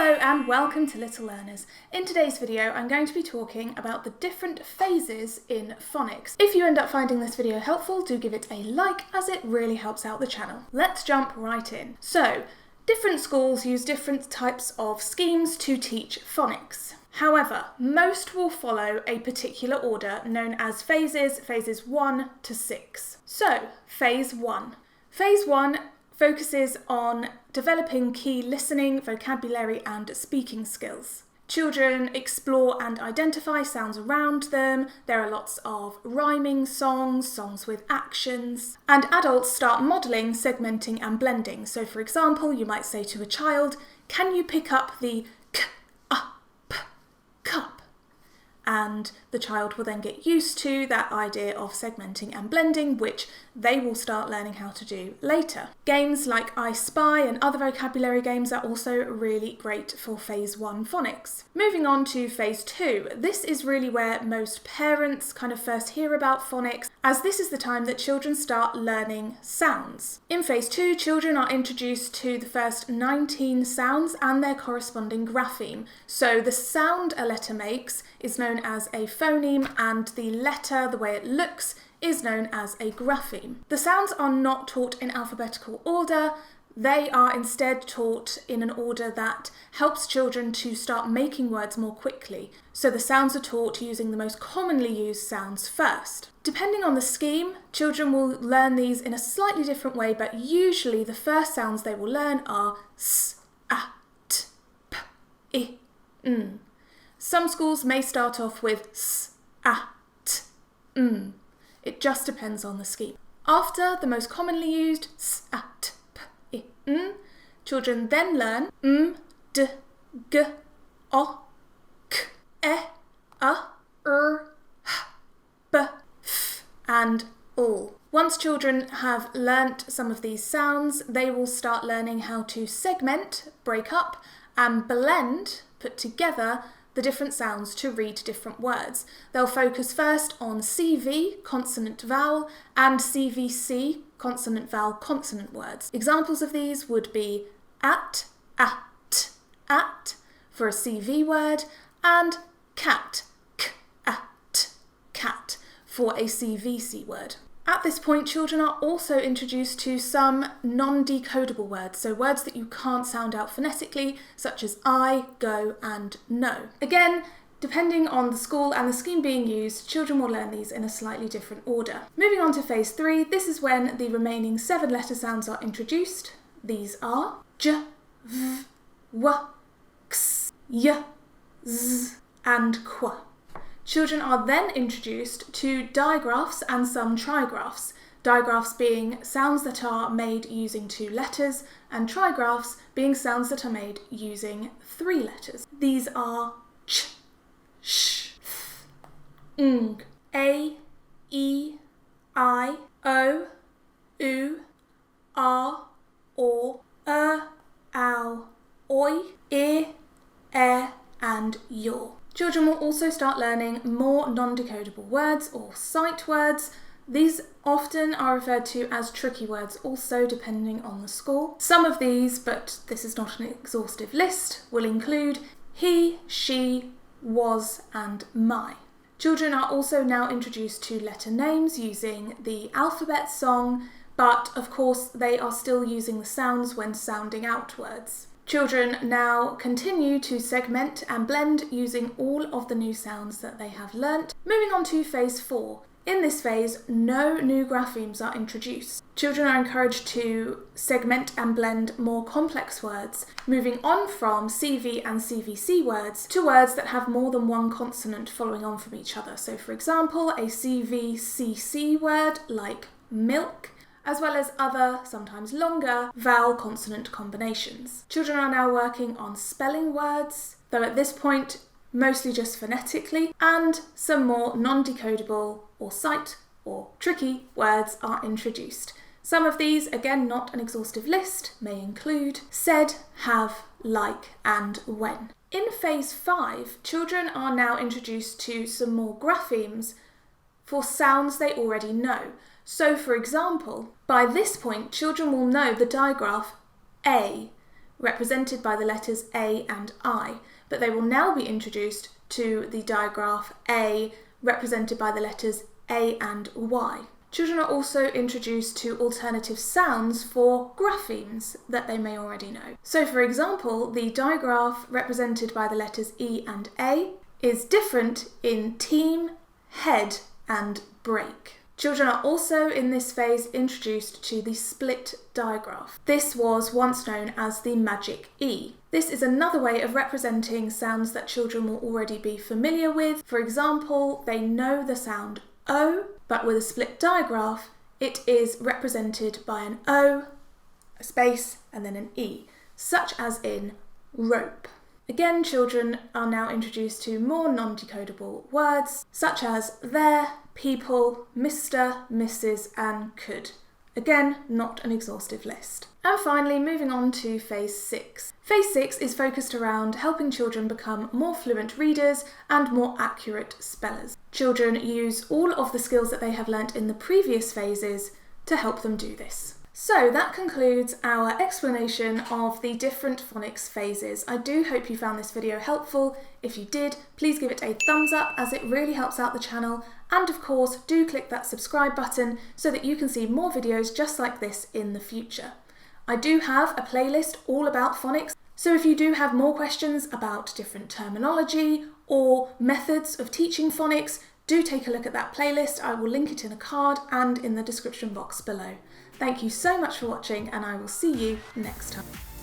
Hello and welcome to Little Learners. In today's video I'm going to be talking about the different phases in phonics. If you end up finding this video helpful, do give it a like as it really helps out the channel. Let's jump right in. So, different schools use different types of schemes to teach phonics. However, most will follow a particular order known as phases 1 to 6. So, phase 1. Phase 1 focuses on developing key listening, vocabulary and speaking skills. Children explore and identify sounds around them. There are lots of rhyming songs, songs with actions, and adults start modelling, segmenting and blending. So for example, you might say to a child, "Can you pick up the cup?" And the child will then get used to that idea of segmenting and blending, which they will start learning how to do later. Games like I Spy and other vocabulary games are also really great for phase 1 phonics. Moving on to phase 2, this is really where most parents kind of first hear about phonics, as this is the time that children start learning sounds. In phase 2, children are introduced to the first 19 sounds and their corresponding grapheme. So the sound a letter makes is known as a phoneme, and the letter, the way it looks, is known as a grapheme. The sounds are not taught in alphabetical order. They are instead taught in an order that helps children to start making words more quickly. So the sounds are taught using the most commonly used sounds first. Depending on the scheme, children will learn these in a slightly different way, but usually the first sounds they will learn are s, a, t, p, I, n. Some schools may start off with s, a, t, m. It just depends on the scheme. After the most commonly used s, a, t, p, I, n, children then learn m, d, g, o, k, e, a, r, h, b, f, and all. Once children have learnt some of these sounds, they will start learning how to segment, break up, and blend, put together, the different sounds to read different words. They'll focus first on CV, consonant vowel, and CVC, consonant vowel consonant words. Examples of these would be at, for a CV word, and cat, cat, for a CVC word. At this point, children are also introduced to some non-decodable words, so words that you can't sound out phonetically, such as I, go, and no. Again, depending on the school and the scheme being used, children will learn these in a slightly different order. Moving on to phase 3, this is when the remaining 7 letter sounds are introduced. These are j, v, w, x, y, z, and qu. Children are then introduced to digraphs and some trigraphs. Digraphs being sounds that are made using 2 letters, and trigraphs being sounds that are made using 3 letters. These are ch, sh, th, ng, a, e, I, o, u, r, or, ow, oi, e, and your. Children will also start learning more non-decodable words or sight words. These often are referred to as tricky words also, depending on the school. Some of these, but this is not an exhaustive list, will include he, she, was, and my. Children are also now introduced to letter names using the alphabet song, but of course they are still using the sounds when sounding out words. Children now continue to segment and blend using all of the new sounds that they have learnt. Moving on to phase 4. In this phase, no new graphemes are introduced. Children are encouraged to segment and blend more complex words, moving on from CV and CVC words to words that have more than one consonant following on from each other. So for example, a CVCC word like milk, as well as other, sometimes longer, vowel-consonant combinations. Children are now working on spelling words, though at this point mostly just phonetically, and some more non-decodable or sight or tricky words are introduced. Some of these, again not an exhaustive list, may include said, have, like, and when. In phase 5, children are now introduced to some more graphemes for sounds they already know. So, for example, by this point, children will know the digraph A, represented by the letters A and I, but they will now be introduced to the digraph A, represented by the letters A and Y. Children are also introduced to alternative sounds for graphemes that they may already know. So for example, the digraph represented by the letters E and A is different in team, head and break. Children are also in this phase introduced to the split digraph. This was once known as the magic E. This is another way of representing sounds that children will already be familiar with. For example, they know the sound O, but with a split digraph, it is represented by an O, a space, and then an E, such as in rope. Again, children are now introduced to more non-decodable words, such as there, people, Mr, Mrs, and could. Again, not an exhaustive list. And finally, moving on to Phase 6. Phase 6 is focused around helping children become more fluent readers and more accurate spellers. Children use all of the skills that they have learnt in the previous phases to help them do this. So that concludes our explanation of the different phonics phases. I do hope you found this video helpful. If you did, please give it a thumbs up as it really helps out the channel. And of course, do click that subscribe button so that you can see more videos just like this in the future. I do have a playlist all about phonics, so if you do have more questions about different terminology or methods of teaching phonics, do take a look at that playlist. I will link it in a card and in the description box below. Thank you so much for watching, and I will see you next time.